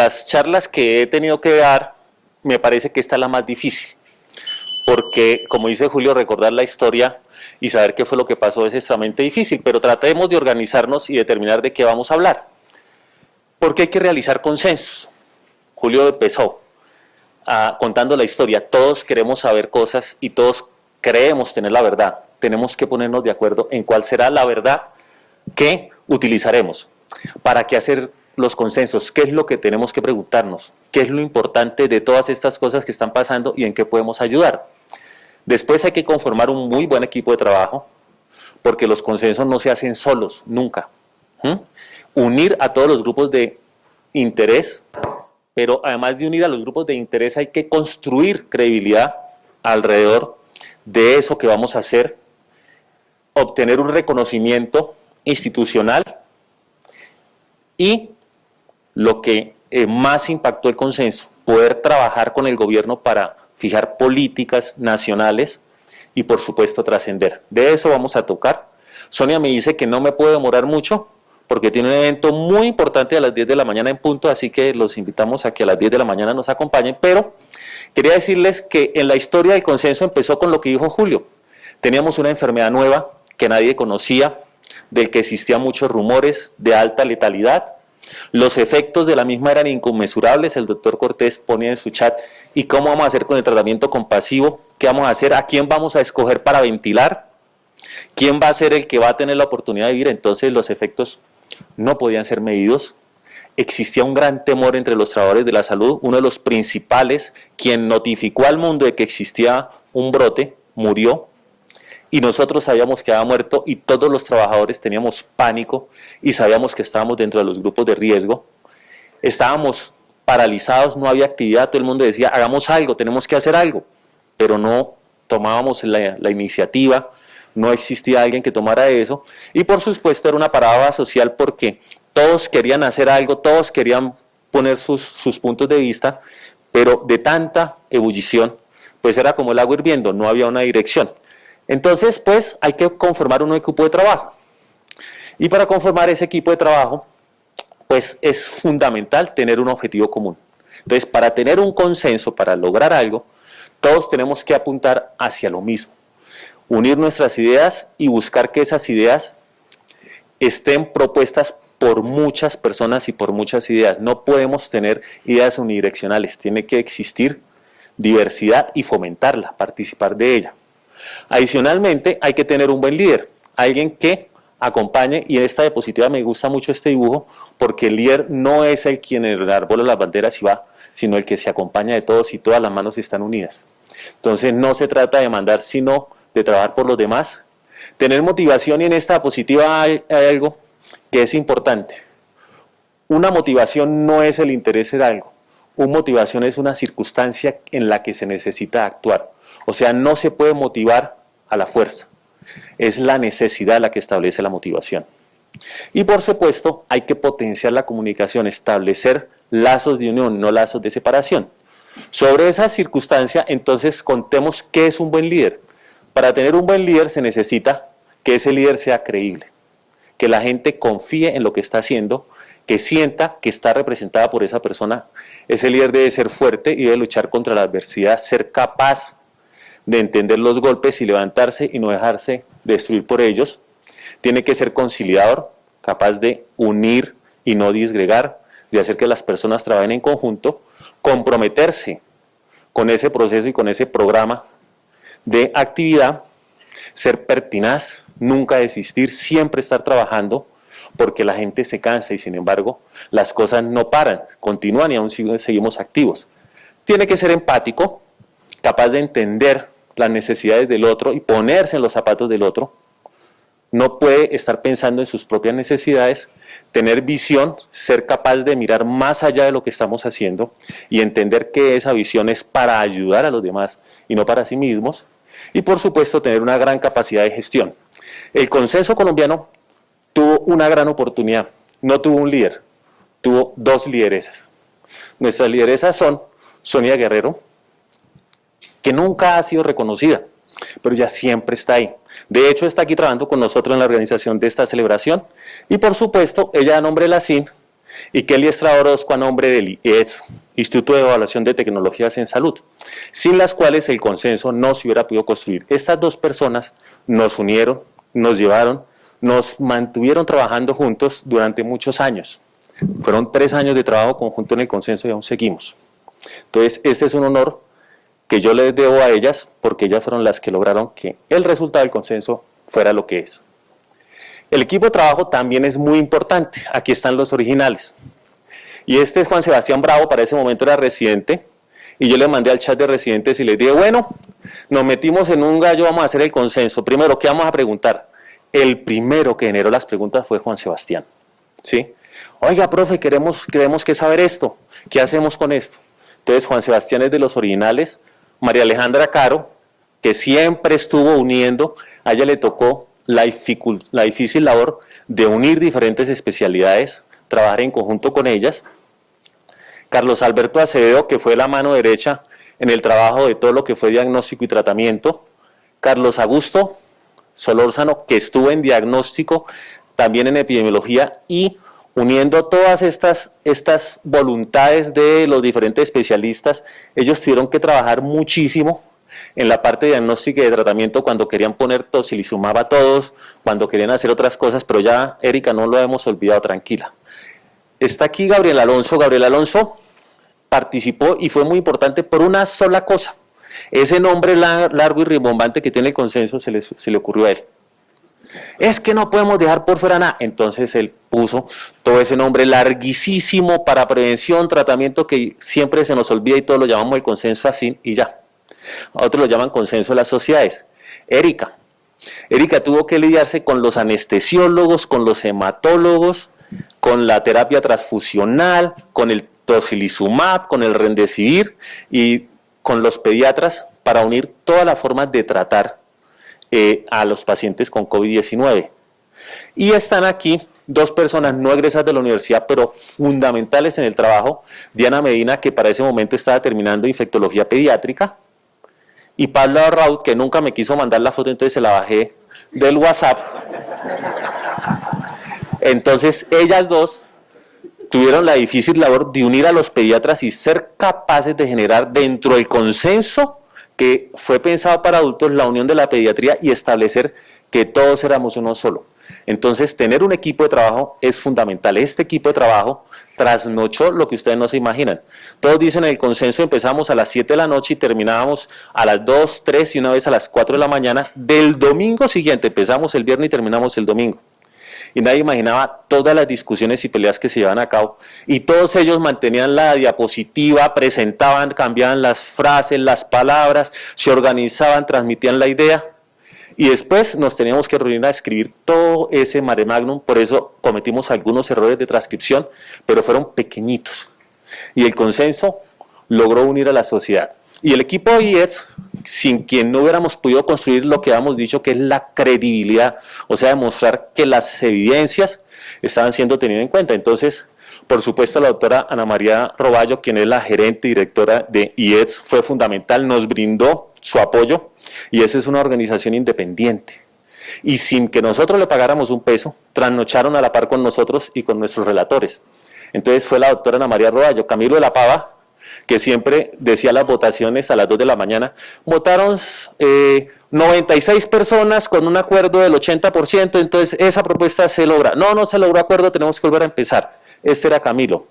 las charlas que he tenido que dar, me parece que esta es la más difícil, porque, como dice Julio, recordar la historia y saber qué fue lo que pasó es extremadamente difícil, pero tratemos de organizarnos y determinar de qué vamos a hablar. Porque hay que realizar consensos. Julio empezó contando la historia. Todos queremos saber cosas y todos creemos tener la verdad. Tenemos que ponernos de acuerdo en cuál será la verdad que utilizaremos. ¿Para qué hacer los consensos? ¿Qué es lo que tenemos que preguntarnos? ¿Qué es lo importante de todas estas cosas que están pasando y en qué podemos ayudar? Después hay que conformar un muy buen equipo de trabajo, porque los consensos no se hacen solos, nunca. Unir a todos los grupos de interés, pero además de unir a los grupos de interés hay que construir credibilidad alrededor de eso que vamos a hacer, obtener un reconocimiento institucional y lo que más impactó el consenso, poder trabajar con el gobierno para fijar políticas nacionales y por supuesto trascender. De eso vamos a tocar. Sonia me dice que no me puedo demorar mucho porque tiene un evento muy importante a las 10 de la mañana en punto, así que los invitamos a que a las 10 de la mañana nos acompañen, pero quería decirles que en la historia del consenso empezó con lo que dijo Julio. Teníamos una enfermedad nueva que nadie conocía, del que existían muchos rumores de alta letalidad. Los efectos de la misma eran inconmensurables. El doctor Cortés ponía en su chat, ¿y cómo vamos a hacer con el tratamiento compasivo? ¿Qué vamos a hacer? ¿A quién vamos a escoger para ventilar? ¿Quién va a ser el que va a tener la oportunidad de vivir? Entonces los efectos no podían ser medidos. Existía un gran temor entre los trabajadores de la salud. Uno de los principales, quien notificó al mundo de que existía un brote, murió. Y nosotros sabíamos que había muerto y todos los trabajadores teníamos pánico y sabíamos que estábamos dentro de los grupos de riesgo. Estábamos paralizados, no había actividad, todo el mundo decía, hagamos algo, tenemos que hacer algo. Pero no tomábamos la iniciativa, no existía alguien que tomara eso. Y por supuesto era una parada social porque todos querían hacer algo, todos querían poner sus puntos de vista, pero de tanta ebullición, pues era como el agua hirviendo, no había una dirección. Entonces, pues, hay que conformar un equipo de trabajo. Y para conformar ese equipo de trabajo, pues, es fundamental tener un objetivo común. Entonces, para tener un consenso, para lograr algo, todos tenemos que apuntar hacia lo mismo. Unir nuestras ideas y buscar que esas ideas estén propuestas por muchas personas y por muchas ideas. No podemos tener ideas unidireccionales, tiene que existir diversidad y fomentarla, participar de ella. Adicionalmente, hay que tener un buen líder, alguien que acompañe, y en esta diapositiva me gusta mucho este dibujo, porque el líder no es el quien enarbola las banderas y va, sino el que se acompaña de todos y todas las manos están unidas. Entonces no se trata de mandar, sino de trabajar por los demás. Tener motivación, y en esta diapositiva hay algo que es importante. Una motivación no es el interés en algo, una motivación es una circunstancia en la que se necesita actuar. O sea, no se puede motivar a la fuerza, es la necesidad la que establece la motivación. Y por supuesto, hay que potenciar la comunicación, establecer lazos de unión, no lazos de separación. Sobre esa circunstancia, entonces, contemos qué es un buen líder. Para tener un buen líder se necesita que ese líder sea creíble, que la gente confíe en lo que está haciendo, que sienta que está representada por esa persona. Ese líder debe ser fuerte y debe luchar contra la adversidad, ser capaz de entender los golpes y levantarse y no dejarse destruir por ellos. Tiene que ser conciliador, capaz de unir y no disgregar, de hacer que las personas trabajen en conjunto, comprometerse con ese proceso y con ese programa de actividad, ser pertinaz, nunca desistir, siempre estar trabajando, porque la gente se cansa y sin embargo las cosas no paran, continúan y aún seguimos activos. Tiene que ser empático, capaz de entender las necesidades del otro y ponerse en los zapatos del otro. No puede estar pensando en sus propias necesidades, tener visión, ser capaz de mirar más allá de lo que estamos haciendo y entender que esa visión es para ayudar a los demás y no para sí mismos. Y por supuesto tener una gran capacidad de gestión. El consenso colombiano tuvo una gran oportunidad, no tuvo un líder, tuvo dos lideresas. Nuestras lideresas son Sonia Guerrero, que nunca ha sido reconocida, pero ya siempre está ahí. De hecho, está aquí trabajando con nosotros en la organización de esta celebración, y por supuesto, ella a nombre de la CIN y Kelly Estrada Orozco a nombre del IETS, Instituto de Evaluación de Tecnologías en Salud, sin las cuales el consenso no se hubiera podido construir. Estas dos personas nos unieron, nos llevaron, nos mantuvieron trabajando juntos durante muchos años. Fueron 3 años de trabajo conjunto en el consenso y aún seguimos. Entonces, este es un honor que yo les debo a ellas, porque ellas fueron las que lograron que el resultado del consenso fuera lo que es. El equipo de trabajo también es muy importante. Aquí están los originales. Y este es Juan Sebastián Bravo, para ese momento era residente, y yo le mandé al chat de residentes y les dije, bueno, nos metimos en un gallo, vamos a hacer el consenso. Primero, ¿qué vamos a preguntar? El primero que generó las preguntas fue Juan Sebastián. ¿Sí? Oiga, profe, queremos que saber esto. ¿Qué hacemos con esto? Entonces, Juan Sebastián es de los originales. María Alejandra Caro, que siempre estuvo uniendo, a ella le tocó la difícil labor de unir diferentes especialidades, trabajar en conjunto con ellas. Carlos Alberto Acevedo, que fue la mano derecha en el trabajo de todo lo que fue diagnóstico y tratamiento. Carlos Augusto Solórzano, que estuvo en diagnóstico, también en epidemiología, y uniendo todas estas voluntades de los diferentes especialistas, ellos tuvieron que trabajar muchísimo en la parte de diagnóstico y de tratamiento cuando querían poner tocilizumab a todos, cuando querían hacer otras cosas, pero ya, Erika, no lo hemos olvidado, tranquila. Está aquí Gabriel Alonso. Gabriel Alonso participó y fue muy importante por una sola cosa. Ese nombre largo y rimbombante que tiene el consenso se le ocurrió a él. Es que no podemos dejar por fuera nada. Entonces él puso todo ese nombre larguísimo para prevención, tratamiento, que siempre se nos olvida y todos lo llamamos el consenso así y ya. A otros lo llaman consenso de las sociedades. Erika tuvo que lidiarse con los anestesiólogos, con los hematólogos, con la terapia transfusional, con el tocilizumab, con el remdesivir y con los pediatras para unir todas las formas de tratar a los pacientes con COVID-19. Y están aquí 2 personas no egresadas de la universidad, pero fundamentales en el trabajo. Diana Medina, que para ese momento estaba terminando infectología pediátrica, y Pablo Raud, que nunca me quiso mandar la foto, entonces se la bajé del WhatsApp. Entonces ellas dos tuvieron la difícil labor de unir a los pediatras y ser capaces de generar dentro del consenso que fue pensado para adultos la unión de la pediatría y establecer que todos éramos uno solo. Entonces, tener un equipo de trabajo es fundamental. Este equipo de trabajo trasnochó lo que ustedes no se imaginan. Todos dicen en el consenso empezamos a las 7 de la noche y terminábamos a las 2, 3 y una vez a las 4 de la mañana del domingo siguiente. Empezamos el viernes y terminamos el domingo. Y nadie imaginaba todas las discusiones y peleas que se llevaban a cabo. Y todos ellos mantenían la diapositiva, presentaban, cambiaban las frases, las palabras, se organizaban, transmitían la idea. Y después nos teníamos que reunir a escribir todo ese mare magnum. Por eso cometimos algunos errores de transcripción, pero fueron pequeñitos. Y el consenso logró unir a la sociedad. Y el equipo de IETS, sin quien no hubiéramos podido construir lo que habíamos dicho, que es la credibilidad, o sea, demostrar que las evidencias estaban siendo tenidas en cuenta. Entonces, por supuesto, la doctora Ana María Roballo, quien es la gerente y directora de IETS, fue fundamental, nos brindó su apoyo, y esa es una organización independiente. Y sin que nosotros le pagáramos un peso, trasnocharon a la par con nosotros y con nuestros relatores. Entonces fue la doctora Ana María Roballo, Camilo de la Pava, que siempre decía las votaciones a las 2 de la mañana, votaron 96 personas con un acuerdo del 80%, entonces esa propuesta se logra. No se logró acuerdo, tenemos que volver a empezar. Este era Camilo.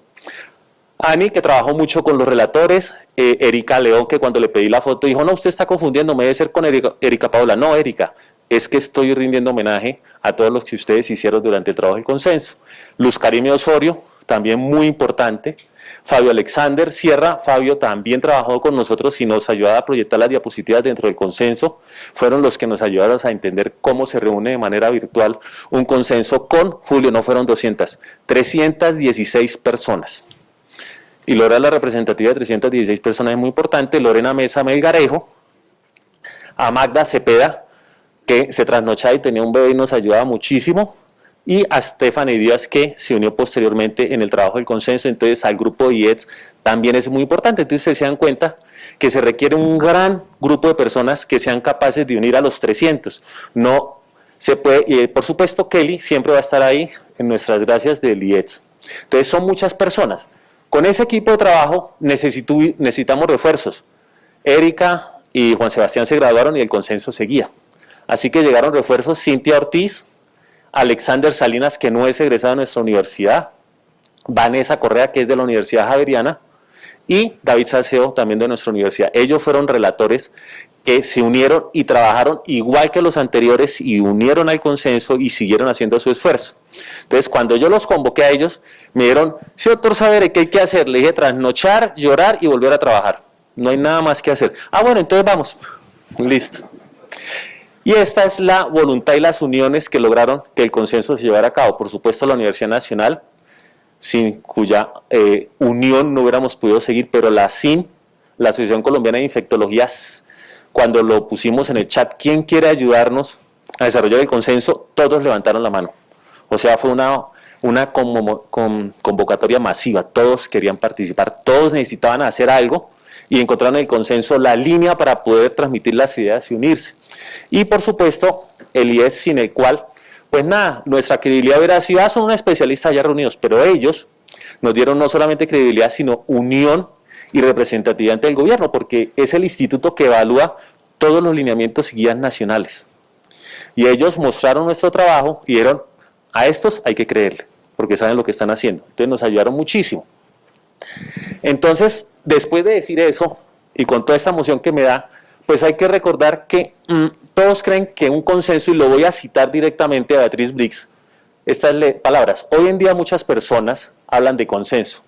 Ani, que trabajó mucho con los relatores, Erika León, que cuando le pedí la foto dijo, no, usted está confundiendo, me debe ser con Erika Paola. No, Erika, es que estoy rindiendo homenaje a todos los que ustedes hicieron durante el trabajo del consenso. Luz Karime Osorio, también muy importante. Fabio Alexander Sierra, Fabio también trabajó con nosotros y nos ayudó a proyectar las diapositivas dentro del consenso. Fueron los que nos ayudaron a entender cómo se reúne de manera virtual un consenso con Julio, no fueron 200, 316 personas. Y lograr la representatividad de 316 personas es muy importante. Lorena Mesa Melgarejo, a Magda Cepeda, que se trasnochaba y tenía un bebé y nos ayudaba muchísimo, y a Stephanie Díaz, que se unió posteriormente en el trabajo del consenso. Entonces al grupo de IETS también es muy importante. Entonces ustedes se dan cuenta que se requiere un gran grupo de personas que sean capaces de unir a los 300. No se puede, y por supuesto Kelly siempre va a estar ahí en nuestras gracias del IETS. Entonces son muchas personas. Con ese equipo de trabajo necesitamos refuerzos. Erika y Juan Sebastián se graduaron y el consenso seguía. Así que llegaron refuerzos: Cintia Ortiz, Alexander Salinas, que no es egresado de nuestra universidad, Vanessa Correa, que es de la Universidad Javeriana, y David Salcedo, también de nuestra universidad. Ellos fueron relatores que se unieron y trabajaron igual que los anteriores y unieron al consenso y siguieron haciendo su esfuerzo. Entonces, cuando yo los convoqué a ellos, me dijeron: sí, doctor Savere, ¿qué hay que hacer? Le dije: trasnochar, llorar y volver a trabajar. No hay nada más que hacer. Ah, bueno, entonces vamos. Listo. Y esta es la voluntad y las uniones que lograron que el consenso se llevara a cabo. Por supuesto, la Universidad Nacional, sin cuya unión no hubiéramos podido seguir, pero la ASIM, la Asociación Colombiana de Infectología, cuando lo pusimos en el chat, ¿quién quiere ayudarnos a desarrollar el consenso? Todos levantaron la mano. O sea, fue una convocatoria masiva, todos querían participar, todos necesitaban hacer algo y encontraron en el consenso la línea para poder transmitir las ideas y unirse. Y por supuesto, el IES, sin el cual, pues nada, nuestra credibilidad hubiera sido: son unos especialistas allá reunidos, pero ellos nos dieron no solamente credibilidad, sino unión y representatividad ante el gobierno, porque es el instituto que evalúa todos los lineamientos y guías nacionales. Y ellos mostraron nuestro trabajo y dijeron: a estos hay que creerle, porque saben lo que están haciendo. Entonces nos ayudaron muchísimo. Entonces, después de decir eso, y con toda esta emoción que me da, pues hay que recordar que todos creen que un consenso, y lo voy a citar directamente a Beatriz Briggs, estas palabras: hoy en día muchas personas hablan de consenso,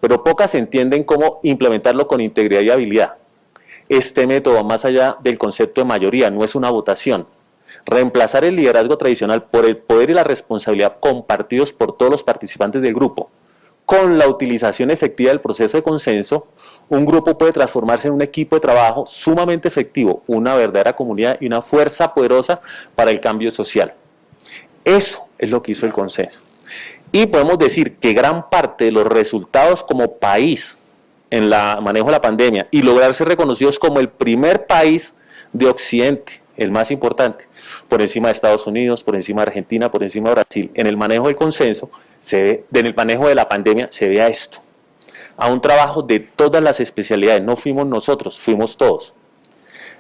pero pocas entienden cómo implementarlo con integridad y habilidad. Este método, más allá del concepto de mayoría, no es una votación. Reemplazar el liderazgo tradicional por el poder y la responsabilidad compartidos por todos los participantes del grupo. Con la utilización efectiva del proceso de consenso, un grupo puede transformarse en un equipo de trabajo sumamente efectivo, una verdadera comunidad y una fuerza poderosa para el cambio social. Eso es lo que hizo el consenso. Y podemos decir que gran parte de los resultados como país en el manejo de la pandemia y lograr ser reconocidos como el primer país de Occidente, el más importante, por encima de Estados Unidos, por encima de Argentina, por encima de Brasil, en el manejo del consenso, en el manejo de la pandemia, se ve a esto, a un trabajo de todas las especialidades. No fuimos nosotros, fuimos todos.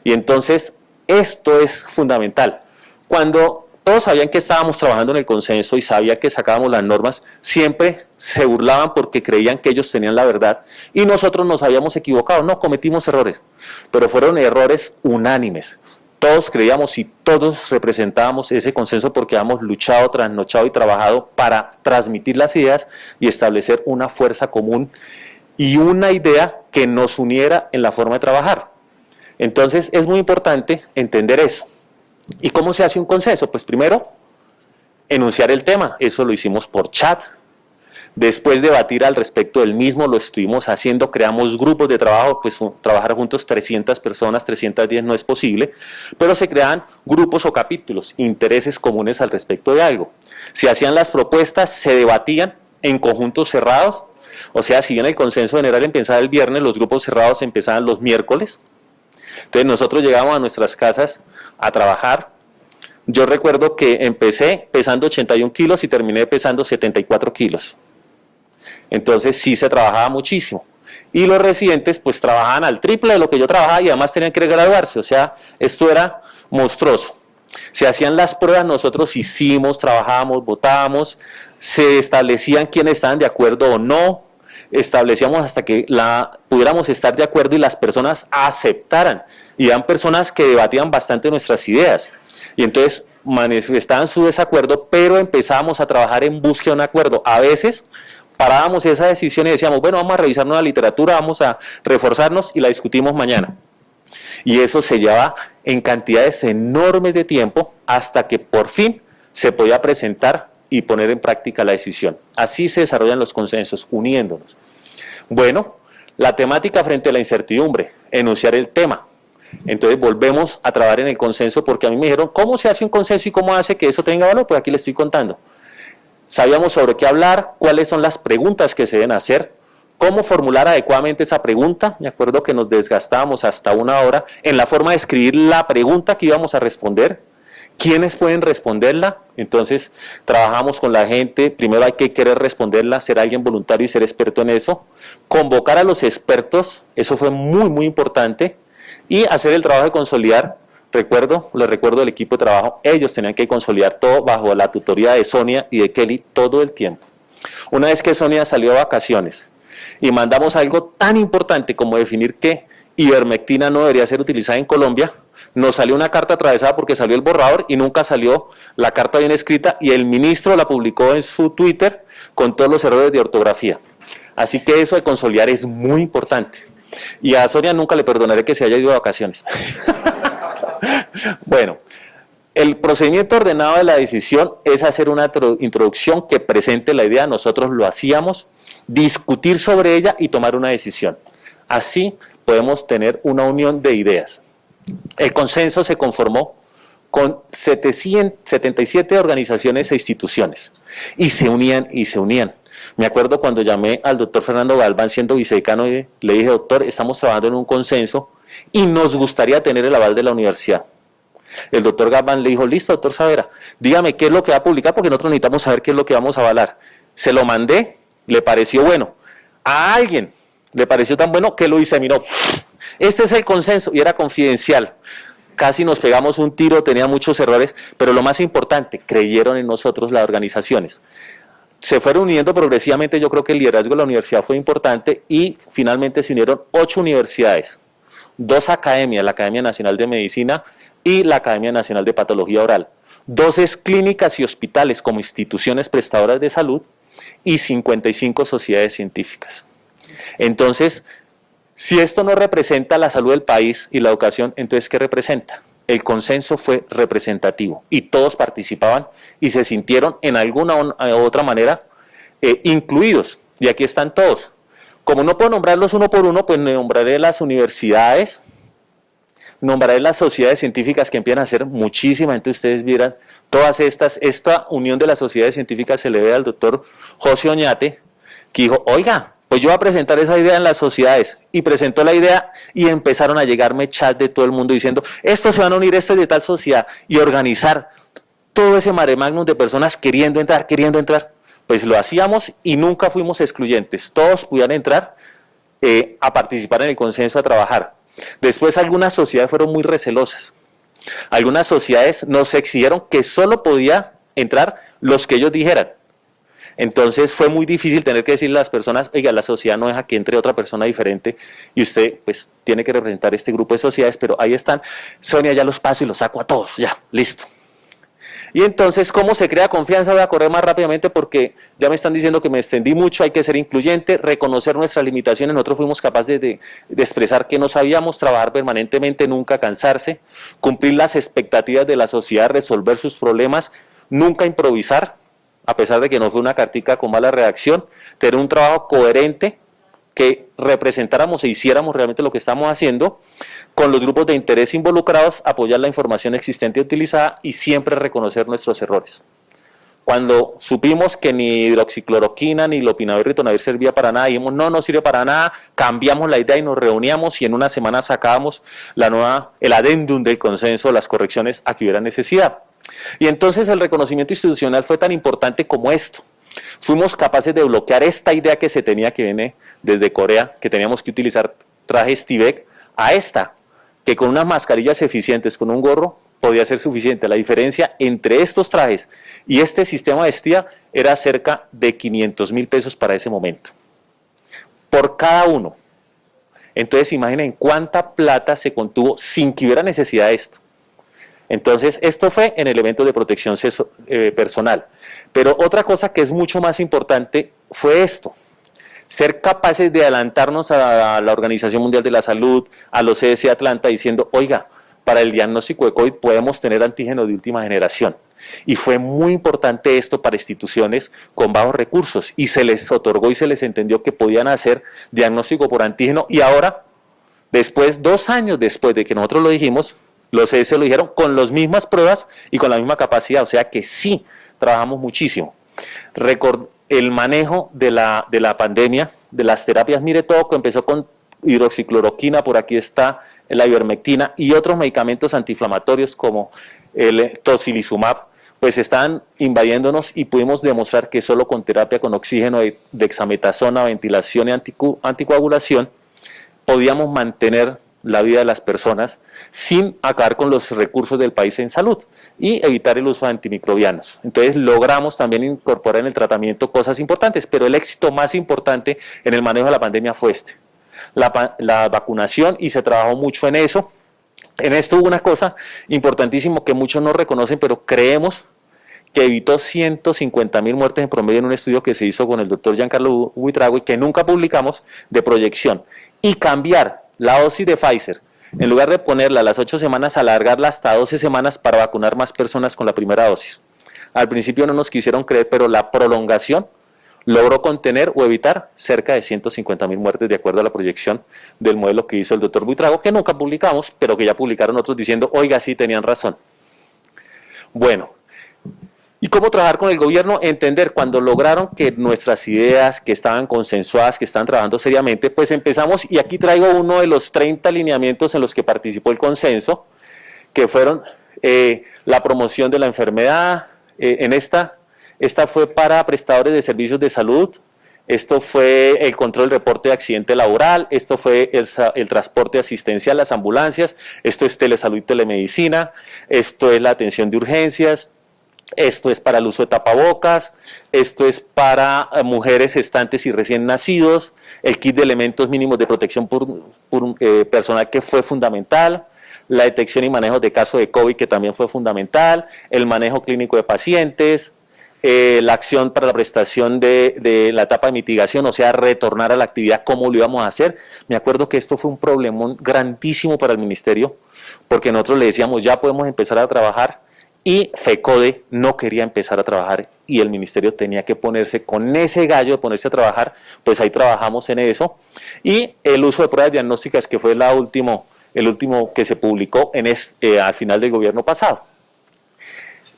Y entonces, esto es fundamental. Cuando todos sabían que estábamos trabajando en el consenso y sabían que sacábamos las normas, siempre se burlaban porque creían que ellos tenían la verdad y nosotros nos habíamos equivocado. No, cometimos errores, pero fueron errores unánimes. Todos creíamos y todos representábamos ese consenso porque habíamos luchado, trasnochado y trabajado para transmitir las ideas y establecer una fuerza común y una idea que nos uniera en la forma de trabajar. Entonces es muy importante entender eso. ¿Y cómo se hace un consenso? Pues primero, enunciar el tema. Eso lo hicimos por chat. Después debatir al respecto del mismo, lo estuvimos haciendo, creamos grupos de trabajo, pues trabajar juntos 300 personas, 310 no es posible, pero se creaban grupos o capítulos, intereses comunes al respecto de algo. Se hacían las propuestas, se debatían en conjuntos cerrados, o sea, si bien el consenso general empezaba el viernes, los grupos cerrados empezaban los miércoles. Entonces nosotros llegábamos a nuestras casas a trabajar. Yo recuerdo que empecé pesando 81 kilos y terminé pesando 74 kilos. Entonces sí se trabajaba muchísimo. Y los residentes pues trabajaban al triple de lo que yo trabajaba y además tenían que graduarse. O sea, esto era monstruoso. Se hacían las pruebas, nosotros hicimos, trabajábamos, votábamos, se establecían quiénes estaban de acuerdo o no, establecíamos hasta que pudiéramos estar de acuerdo y las personas aceptaran. Y eran personas que debatían bastante nuestras ideas. Y entonces manifestaban su desacuerdo, pero empezábamos a trabajar en búsqueda de un acuerdo. A veces parábamos esa decisión y decíamos, bueno, vamos a revisar nueva literatura, vamos a reforzarnos y la discutimos mañana. Y eso se llevaba en cantidades enormes de tiempo hasta que por fin se podía presentar y poner en práctica la decisión. Así se desarrollan los consensos, uniéndonos. Bueno, la temática frente a la incertidumbre, enunciar el tema. Entonces volvemos a trabajar en el consenso porque a mí me dijeron, ¿cómo se hace un consenso y cómo hace que eso tenga valor? Pues aquí les estoy contando. Sabíamos sobre qué hablar, cuáles son las preguntas que se deben hacer, cómo formular adecuadamente esa pregunta. Me acuerdo que nos desgastábamos hasta 1 hora en la forma de escribir la pregunta que íbamos a responder, ¿Quiénes pueden responderla? Entonces, trabajamos con la gente, primero hay que querer responderla, ser alguien voluntario y ser experto en eso, convocar a los expertos, eso fue muy importante, y hacer el trabajo de consolidar. Les recuerdo el equipo de trabajo, ellos tenían que consolidar todo bajo la tutoría de Sonia y de Kelly todo el tiempo. Una vez que Sonia salió de vacaciones y mandamos algo tan importante como definir que ivermectina no debería ser utilizada en Colombia, nos salió una carta atravesada porque salió el borrador y nunca salió la carta bien escrita, y el ministro la publicó en su Twitter con todos los errores de ortografía. Así que eso de consolidar es muy importante. Y a Sonia nunca le perdonaré que se haya ido de vacaciones. Bueno, el procedimiento ordenado de la decisión es hacer una introducción que presente la idea, nosotros lo hacíamos, discutir sobre ella y tomar una decisión. Así podemos tener una unión de ideas. El consenso se conformó con 77 organizaciones e instituciones, y se unían y se unían. Me acuerdo cuando llamé al doctor Fernando Galván siendo vicedecano y le dije: doctor, estamos trabajando en un consenso y nos gustaría tener el aval de la universidad. El doctor Galván le dijo: listo, doctor Savera, dígame qué es lo que va a publicar porque nosotros necesitamos saber qué es lo que vamos a avalar. Se lo mandé, le pareció bueno. A alguien le pareció tan bueno que lo diseminó. Este es el consenso, y era confidencial. Casi nos pegamos un tiro, tenía muchos errores, pero lo más importante, creyeron en nosotros las organizaciones. Se fueron uniendo progresivamente, yo creo que el liderazgo de la universidad fue importante, y finalmente se unieron 8 universidades, 2 academias, la Academia Nacional de Medicina y la Academia Nacional de Patología Oral, 12 clínicas y hospitales como instituciones prestadoras de salud y 55 sociedades científicas. Entonces, si esto no representa la salud del país y la educación, entonces ¿qué representa? El consenso fue representativo y todos participaban y se sintieron en alguna u otra manera incluidos. Y aquí están todos. Como no puedo nombrarlos uno por uno, pues nombraré las universidades, nombraré las sociedades científicas, que empiezan a ser muchísimas. Entonces ustedes vieran todas esta unión de las sociedades científicas se le ve al doctor José Oñate, que dijo: oiga, pues yo voy a presentar esa idea en las sociedades, y presentó la idea y empezaron a llegarme chats de todo el mundo diciendo: estos se van a unir, este de tal sociedad, y organizar todo ese mare magnum de personas queriendo entrar. Pues lo hacíamos y nunca fuimos excluyentes, todos pudieran entrar a participar en el consenso, a trabajar. Después algunas sociedades fueron muy recelosas, algunas sociedades nos exigieron que solo podía entrar los que ellos dijeran. Entonces fue muy difícil tener que decirle a las personas: oiga, la sociedad no deja que entre otra persona diferente y usted pues tiene que representar este grupo de sociedades, pero ahí están. Sonia, ya los paso y los saco a todos, ya, listo. Y entonces, ¿cómo se crea confianza? Voy a correr más rápidamente porque ya me están diciendo que me extendí mucho. Hay que ser incluyente, reconocer nuestras limitaciones. Nosotros fuimos capaces de expresar que no sabíamos, trabajar permanentemente, nunca cansarse, cumplir las expectativas de la sociedad, resolver sus problemas, nunca improvisar, a pesar de que no fue una cartica con mala redacción, tener un trabajo coherente, que representáramos e hiciéramos realmente lo que estamos haciendo, con los grupos de interés involucrados, apoyar la información existente y utilizada, y siempre reconocer nuestros errores. Cuando supimos que ni hidroxicloroquina ni lopinavir ritonavir servía para nada, dijimos: no sirve para nada, cambiamos la idea y nos reuníamos, y en una semana sacábamos el adendum del consenso, las correcciones a que hubiera necesidad. Y entonces el reconocimiento institucional fue tan importante como esto. Fuimos capaces de bloquear esta idea que se tenía, que viene desde Corea, que teníamos que utilizar trajes Tyvek, a esta, que con unas mascarillas eficientes, con un gorro, podía ser suficiente. La diferencia entre estos trajes y este sistema de STIA era cerca de 500.000 pesos para ese momento, por cada uno. Entonces imaginen cuánta plata se contuvo sin que hubiera necesidad de esto. Entonces, esto fue en el evento de protección personal. Pero otra cosa que es mucho más importante fue esto: ser capaces de adelantarnos a la Organización Mundial de la Salud, a los CDC Atlanta, diciendo: oiga, para el diagnóstico de COVID podemos tener antígenos de última generación. Y fue muy importante esto para instituciones con bajos recursos, y se les otorgó y se les entendió que podían hacer diagnóstico por antígeno, y ahora, 2 años después de que nosotros lo dijimos, los CDC lo dijeron con las mismas pruebas y con la misma capacidad, o sea que sí, trabajamos muchísimo. El manejo de la pandemia, de las terapias, mire todo, que empezó con hidroxicloroquina, por aquí está la ivermectina y otros medicamentos antiinflamatorios como el tocilizumab, pues estaban invadiéndonos y pudimos demostrar que solo con terapia con oxígeno, dexametasona, ventilación y anticoagulación podíamos mantener la vida de las personas sin acabar con los recursos del país en salud y evitar el uso de antimicrobianos. Entonces logramos también incorporar en el tratamiento cosas importantes, pero el éxito más importante en el manejo de la pandemia fue la vacunación, y se trabajó mucho en eso. En esto hubo una cosa importantísima que muchos no reconocen, pero creemos que evitó 150.000 muertes en promedio en un estudio que se hizo con el doctor Giancarlo Buitrago y que nunca publicamos, de proyección. Y cambiar la dosis de Pfizer, en lugar de ponerla a las 8 semanas, alargarla hasta 12 semanas para vacunar más personas con la primera dosis. Al principio no nos quisieron creer, pero la prolongación logró contener o evitar cerca de 150.000 muertes, de acuerdo a la proyección del modelo que hizo el doctor Buitrago, que nunca publicamos, pero que ya publicaron otros diciendo, oiga, sí, tenían razón. Bueno, ¿y cómo trabajar con el gobierno? Entender, cuando lograron que nuestras ideas, que estaban consensuadas, que estaban trabajando seriamente, pues empezamos, y aquí traigo uno de los 30 lineamientos en los que participó el consenso, que fueron la promoción de la enfermedad. Esta fue para prestadores de servicios de salud, esto fue el control del reporte de accidente laboral, esto fue el transporte asistencial, las ambulancias, esto es telesalud y telemedicina, esto es la atención de urgencias, esto es para el uso de tapabocas, esto es para mujeres gestantes y recién nacidos, el kit de elementos mínimos de protección por personal, que fue fundamental, la detección y manejo de casos de COVID, que también fue fundamental, el manejo clínico de pacientes, la acción para la prestación de la etapa de mitigación, o sea, retornar a la actividad, cómo lo íbamos a hacer. Me acuerdo que esto fue un problemón grandísimo para el ministerio, porque nosotros le decíamos, ya podemos empezar a trabajar, y FECODE no quería empezar a trabajar, y el ministerio tenía que ponerse con ese gallo de ponerse a trabajar. Pues ahí trabajamos en eso, y el uso de pruebas diagnósticas, que fue el último que se publicó al final del gobierno pasado.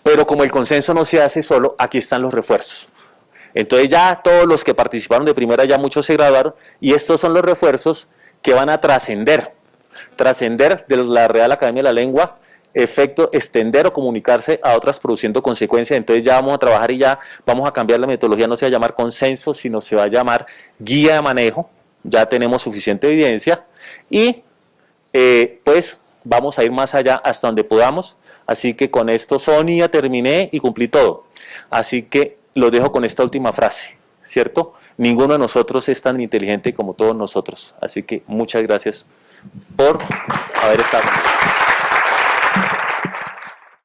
Pero como el consenso no se hace solo, aquí están los refuerzos. Entonces ya todos los que participaron de primera, ya muchos se graduaron, y estos son los refuerzos que van a trascender de la Real Academia de la Lengua, efecto, extender o comunicarse a otras produciendo consecuencias. Entonces ya vamos a trabajar y ya vamos a cambiar la metodología, no se va a llamar consenso, sino se va a llamar guía de manejo. Ya tenemos suficiente evidencia y pues vamos a ir más allá hasta donde podamos. Así que con esto, Sonia, terminé y cumplí todo. Así que los dejo con esta última frase, ¿cierto? Ninguno de nosotros es tan inteligente como todos nosotros. Así que muchas gracias por haber estado conmigo.